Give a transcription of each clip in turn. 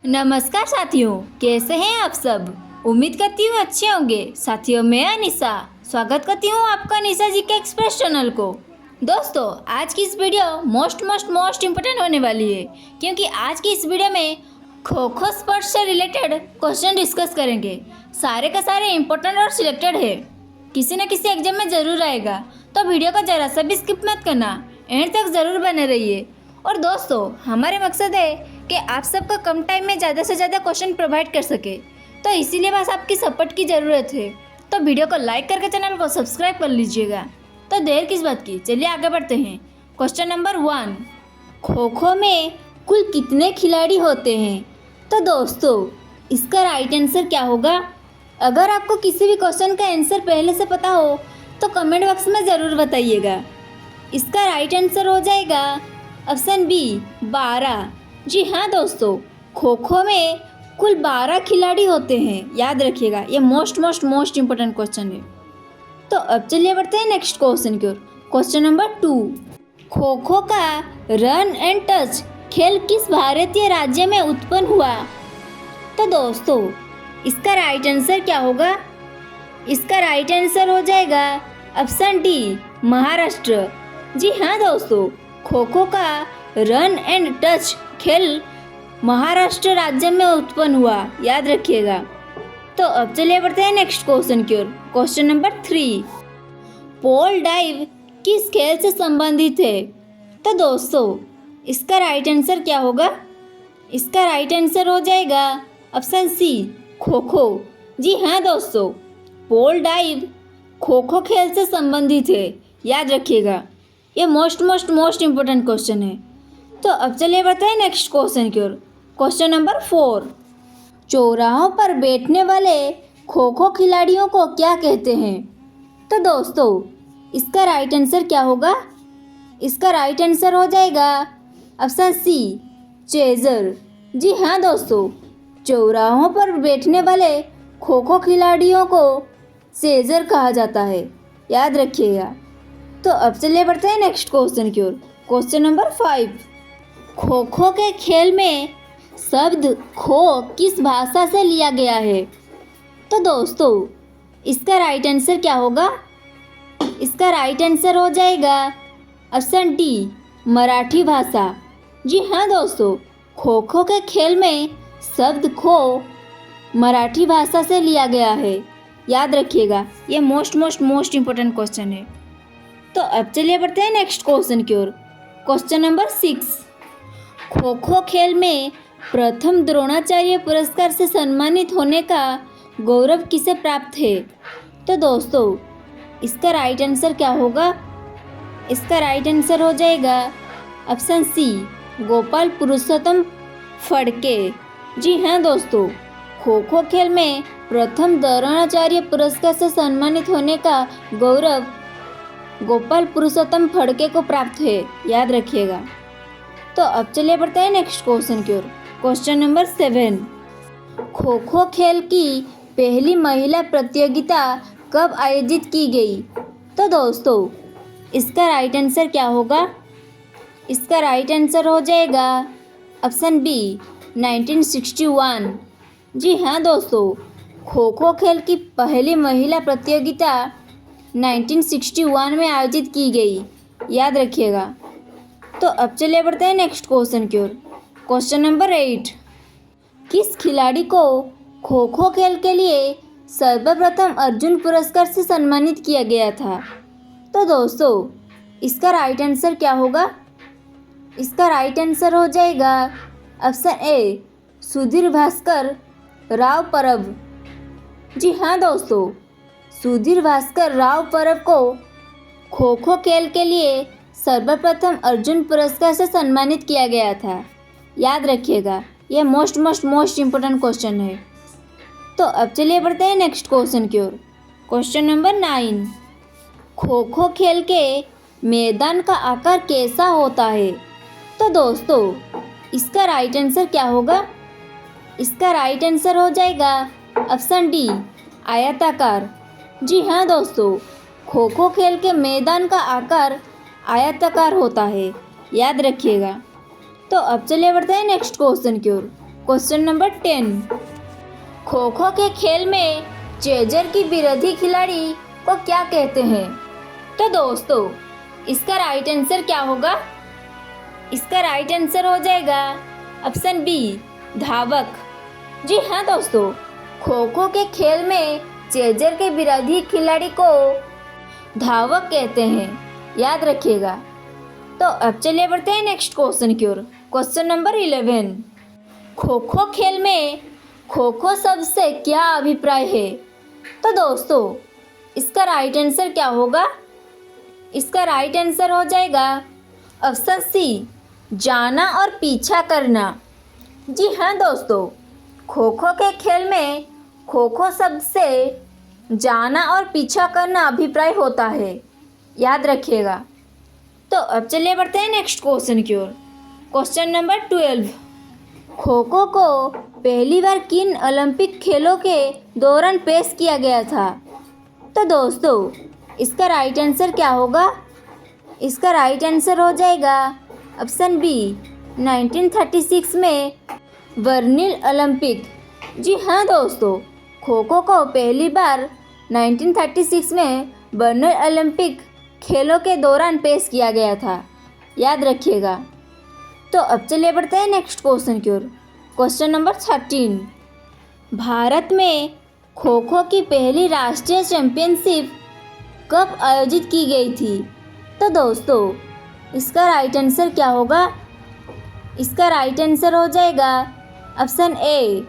नमस्कार साथियों, कैसे हैं आप सब। उम्मीद करती हूँ अच्छे होंगे। साथियों, मैं अनिशा स्वागत करती हूँ आपका अनिशा जी के एक्सप्रेस चैनल को। दोस्तों, आज की इस वीडियो मोस्ट इम्पोर्टेंट होने वाली है, क्योंकि आज की इस वीडियो में खो खो स्पोर्ट्स से रिलेटेड क्वेश्चन डिस्कस करेंगे। सारे का सारे इम्पोर्टेंट और सिलेक्टेड है, किसी न किसी एग्जाम में ज़रूर आएगा। तो वीडियो को ज़रा सा भी स्किप मत करना, एंड तक ज़रूर बने रहिए। और दोस्तों, हमारे मकसद है कि आप सबको कम टाइम में ज़्यादा से ज़्यादा क्वेश्चन प्रोवाइड कर सके, तो इसीलिए बस आपकी सपोर्ट की ज़रूरत है। तो वीडियो को लाइक करके चैनल को सब्सक्राइब कर लीजिएगा। तो देर किस बात की, चलिए आगे बढ़ते हैं। क्वेश्चन नंबर 1, खो खो में कुल कितने खिलाड़ी होते हैं। तो दोस्तों, इसका राइट आंसर क्या होगा। अगर आपको किसी भी क्वेश्चन का आंसर पहले से पता हो तो कमेंट बॉक्स में ज़रूर बताइएगा। इसका राइट आंसर हो जाएगा ऑप्शन बी, 12। जी हाँ दोस्तों, खो खो में कुल 12 खिलाड़ी होते हैं, याद रखिएगा। ये मोस्ट इम्पोर्टेंट क्वेश्चन है। तो अब चलिए बढ़ते हैं नेक्स्ट क्वेश्चन की ओर। क्वेश्चन नंबर 2, खो खो का रन एंड टच खेल किस भारतीय राज्य में उत्पन्न हुआ। तो दोस्तों, इसका राइट आंसर क्या होगा। इसका राइट आंसर हो जाएगा ऑप्शन डी, महाराष्ट्र। जी हाँ दोस्तों, खो खो का रन एंड टच खेल महाराष्ट्र राज्य में उत्पन्न हुआ, याद रखिएगा। तो अब चलिए बढ़ते हैं नेक्स्ट क्वेश्चन की ओर। क्वेश्चन नंबर 3, पोल डाइव किस खेल से संबंधित है। तो दोस्तों, इसका राइट आंसर क्या होगा। इसका राइट आंसर हो जाएगा ऑप्शन सी, खो खो। जी हाँ दोस्तों, पोल डाइव खो खो खेल से संबंधित है, याद रखिएगा। ये मोस्ट इम्पोर्टेंट क्वेश्चन है। तो अब चलिए बढ़ते हैं नेक्स्ट क्वेश्चन की ओर। क्वेश्चन नंबर 4, चौराहों पर बैठने वाले खो खो खिलाड़ियों को क्या कहते हैं। तो दोस्तों, इसका राइट आंसर क्या होगा। इसका राइट आंसर हो जाएगा ऑप्शन सी, चेजर। जी हाँ दोस्तों, चौराहों पर बैठने वाले खो खो खिलाड़ियों को चेजर कहा जाता है, याद रखिएगा। तो अब चलिए बढ़ते हैं नेक्स्ट क्वेश्चन की ओर। क्वेश्चन नंबर 5, खो खो के खेल में शब्द खो किस भाषा से लिया गया है। तो दोस्तों, इसका राइट आंसर क्या होगा। इसका राइट आंसर हो जाएगा ऑप्शन डी, मराठी भाषा। जी हाँ दोस्तों, खो खो के खेल में शब्द खो मराठी भाषा से लिया गया है, याद रखिएगा। ये मोस्ट इम्पोर्टेंट क्वेश्चन है। तो अब चलिए बढ़ते हैं नेक्स्ट क्वेश्चन की ओर। क्वेश्चन नंबर 6, खो खो खेल में प्रथम द्रोणाचार्य पुरस्कार से सम्मानित होने का गौरव किसे प्राप्त है। तो दोस्तों, इसका राइट आंसर क्या होगा। इसका राइट आंसर हो जाएगा ऑप्शन सी, गोपाल पुरुषोत्तम फड़के। जी हाँ दोस्तों, खो खो खेल में प्रथम द्रोणाचार्य पुरस्कार से सम्मानित होने का गौरव गोपाल पुरुषोत्तम फड़के को प्राप्त है, याद रखिएगा। तो अब चलिए बढ़ते हैं नेक्स्ट क्वेश्चन की ओर। क्वेश्चन नंबर 7, खो खो खेल की पहली महिला प्रतियोगिता कब आयोजित की गई। तो दोस्तों, इसका राइट आंसर क्या होगा। इसका राइट आंसर हो जाएगा ऑप्शन बी, 1961। जी हाँ दोस्तों, खो खो खेल की पहली महिला प्रतियोगिता 1961 में आयोजित की गई, याद रखिएगा। तो अब चलिए बढ़ते हैं नेक्स्ट क्वेश्चन की ओर। क्वेश्चन नंबर 8, किस खिलाड़ी को खो खो खेल के लिए सर्वप्रथम अर्जुन पुरस्कार से सम्मानित किया गया था। तो दोस्तों, इसका राइट आंसर क्या होगा। इसका राइट आंसर हो जाएगा ऑप्शन ए, सुधीर भास्कर राव परब। जी हाँ दोस्तों, सुधीर भास्कर राव परब को खो खो खेल के लिए सर्वप्रथम अर्जुन पुरस्कार से सम्मानित किया गया था, याद रखिएगा। यह मोस्ट इम्पोर्टेंट क्वेश्चन है। तो अब चलिए बढ़ते हैं नेक्स्ट क्वेश्चन की ओर। क्वेश्चन नंबर 9, खो खो खेल के मैदान का आकार कैसा होता है। तो दोस्तों, इसका राइट आंसर क्या होगा। इसका राइट आंसर हो जाएगा ऑप्शन डी, आयताकार। जी हाँ दोस्तों, खो खो खेल के मैदान का आकार आयताकार होता है, याद रखिएगा। तो अब चलिए बढ़ते हैं नेक्स्ट क्वेश्चन की ओर। क्वेश्चन नंबर 10, खो खो के खेल में चेजर की विरोधी खिलाड़ी को क्या कहते हैं? तो दोस्तों इसका राइट आंसर क्या होगा? इसका राइट आंसर हो जाएगा ऑप्शन बी, धावक। जी हाँ दोस्तों, खो खो के खेल में चेजर के विरोधी खिलाड़ी को धावक कहते हैं, याद रखिएगा। तो अब चलिए बढ़ते हैं नेक्स्ट क्वेश्चन की ओर। क्वेश्चन नंबर 11, खो खो खेल में खो खो शब्द से क्या अभिप्राय है? तो दोस्तों इसका राइट आंसर क्या होगा? इसका राइट आंसर हो जाएगा ऑप्शन सी, जाना और पीछा करना। जी हाँ दोस्तों, खो खो के खेल में खो खो शब्द से जाना और पीछा करना अभिप्राय होता है, याद रखिएगा। तो अब चलिए बढ़ते हैं नेक्स्ट क्वेश्चन की ओर। क्वेश्चन नंबर 12, खो खो को पहली बार किन ओलंपिक खेलों के दौरान पेश किया गया था? तो दोस्तों इसका राइट आंसर क्या होगा? इसका राइट आंसर हो जाएगा ऑप्शन बी, 1936 में बर्लिन ओलंपिक। जी हाँ दोस्तों, खो खो को पहली बार 1936 में बर्लिन ओलंपिक खेलों के दौरान पेश किया गया था, याद रखिएगा। तो अब चलिए बढ़ते हैं नेक्स्ट क्वेश्चन की ओर। क्वेश्चन नंबर 13, भारत में खो खो की पहली राष्ट्रीय चैंपियनशिप कब आयोजित की गई थी? तो दोस्तों इसका राइट आंसर क्या होगा? इसका राइट आंसर हो जाएगा ऑप्शन ए,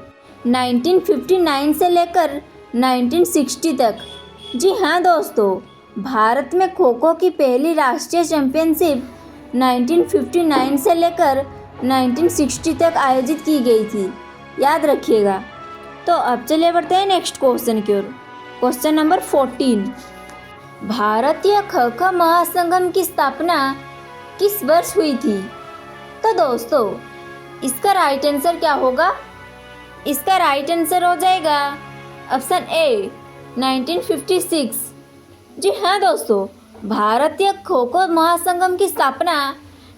1959 से लेकर 1960 तक। जी हाँ दोस्तों, भारत में खो खो की पहली राष्ट्रीय चैंपियनशिप 1959 से लेकर 1960 तक आयोजित की गई थी, याद रखिएगा। तो अब चलिए बढ़ते हैं नेक्स्ट क्वेश्चन की ओर। क्वेश्चन नंबर 14, भारतीय खो खो महासंघम की स्थापना किस वर्ष हुई थी? तो दोस्तों इसका राइट आंसर क्या होगा? इसका राइट आंसर हो जाएगा ऑप्शन ए, 1956। जी हाँ दोस्तों, भारतीय खो खो महासंघम की स्थापना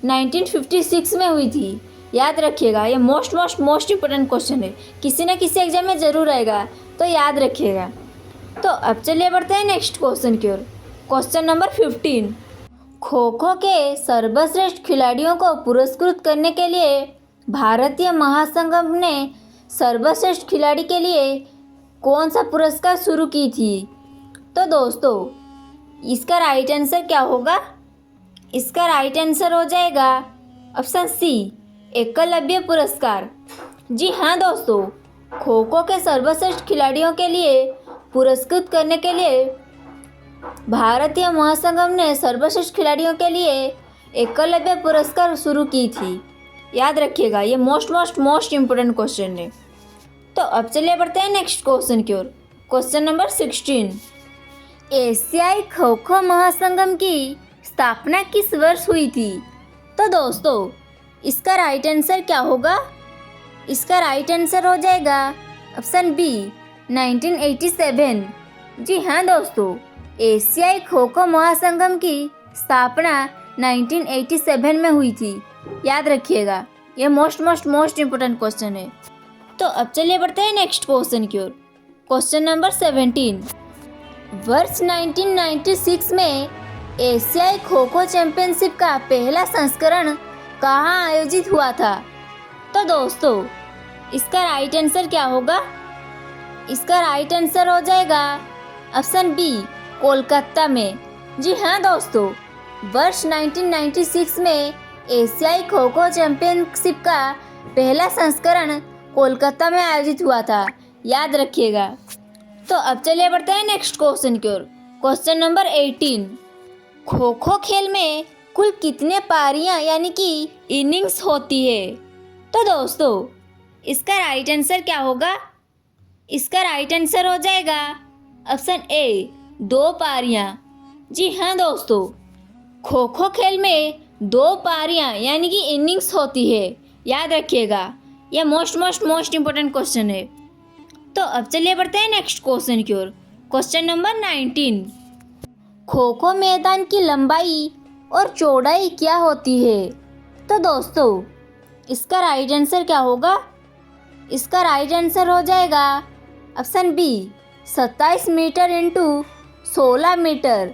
1956 में हुई थी, याद रखिएगा। ये मोस्ट इम्पोर्टेंट क्वेश्चन है, किसी न किसी एग्जाम में ज़रूर आएगा, तो याद रखिएगा। तो अब चलिए बढ़ते हैं नेक्स्ट क्वेश्चन की ओर। क्वेश्चन नंबर 15, खो खो के सर्वश्रेष्ठ खिलाड़ियों को पुरस्कृत करने के लिए भारतीय महासंघम ने सर्वश्रेष्ठ खिलाड़ी के लिए कौन सा पुरस्कार शुरू की थी? तो दोस्तों इसका राइट आंसर क्या होगा? इसका राइट आंसर हो जाएगा ऑप्शन सी, एकलव्य पुरस्कार। जी हाँ दोस्तों, खो खो के सर्वश्रेष्ठ खिलाड़ियों के लिए पुरस्कृत करने के लिए भारतीय महासंघम ने सर्वश्रेष्ठ खिलाड़ियों के लिए एकलव्य पुरस्कार शुरू की थी, याद रखिएगा। ये मोस्ट इम्पोर्टेंट क्वेश्चन है। तो अब चलिए बढ़ते हैं नेक्स्ट क्वेश्चन की ओर। क्वेश्चन नंबर 16, एशियाई खो खो महासंघम की स्थापना किस वर्ष हुई थी? तो दोस्तों इसका राइट आंसर क्या होगा? इसका राइट आंसर हो जाएगा ऑप्शन बी, 1987। जी हाँ दोस्तों, एशियाई खो खो महासंघम की स्थापना 1987 में हुई थी, याद रखिएगा। यह मोस्ट इम्पोर्टेंट क्वेश्चन है। तो अब चलिए बढ़ते हैं नेक्स्ट क्वेश्चन की ओर। क्वेश्चन नंबर 17, वर्ष 1996 में एशियाई खो खो चैंपियनशिप का पहला संस्करण कहाँ आयोजित हुआ था? तो दोस्तों इसका राइट आंसर क्या होगा? इसका राइट आंसर हो जाएगा ऑप्शन बी, कोलकाता में। जी हाँ दोस्तों, वर्ष 1996 में एशियाई खो खो चैंपियनशिप का पहला संस्करण कोलकाता में आयोजित हुआ था, याद रखिएगा। तो अब चलिए बढ़ते हैं नेक्स्ट क्वेश्चन की ओर। क्वेश्चन नंबर 18, खो खो खेल में कुल कितने पारियां यानी कि इनिंग्स होती है? तो दोस्तों इसका राइट आंसर क्या होगा? इसका राइट आंसर हो जाएगा ऑप्शन ए, 2 पारियां। जी हाँ दोस्तों, खो खो खेल में 2 पारियां यानी कि इनिंग्स होती है, याद रखिएगा। यह मोस्ट इम्पोर्टेंट क्वेश्चन है। तो अब चलिए बढ़ते हैं नेक्स्ट क्वेश्चन की ओर। क्वेश्चन नंबर 19, खो खो मैदान की लंबाई और चौड़ाई क्या होती है? तो दोस्तों इसका राइट आंसर क्या होगा? इसका राइट आंसर हो जाएगा option B 27 meter into 16 meter.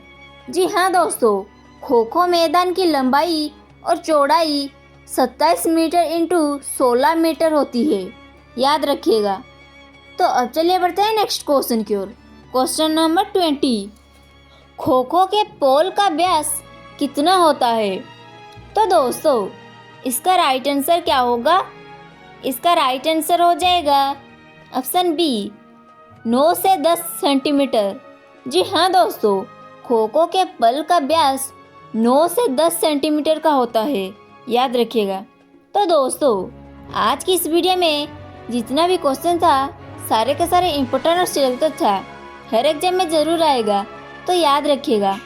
जी हाँ दोस्तों, खो खो मैदान की लंबाई और चौड़ाई 27 मीटर इंटू 16 मीटर होती है, याद रखिएगा। तो अब चलिए बढ़ते हैं नेक्स्ट क्वेश्चन की ओर। क्वेश्चन नंबर 20, खो खो के पोल का व्यास कितना होता है? तो दोस्तों इसका राइट आंसर क्या होगा? इसका राइट आंसर हो जाएगा ऑप्शन बी 9 से 10 सेंटीमीटर। जी हाँ दोस्तों, खो खो के पल का व्यास 9 से 10 सेंटीमीटर का होता है, याद रखिएगा। तो दोस्तों आज की इस वीडियो में जितना भी क्वेश्चन था सारे के सारे इम्पोर्टेंट और सिलेक्टेड था, हर एग्जाम में ज़रूर आएगा, तो याद रखिएगा।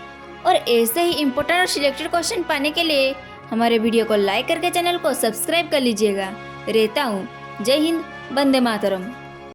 और ऐसे ही इम्पोर्टेंट और सिलेक्टेड क्वेश्चन पाने के लिए हमारे वीडियो को लाइक करके चैनल को सब्सक्राइब कर लीजिएगा। रहता हूँ, जय हिंद, वंदे मातरम।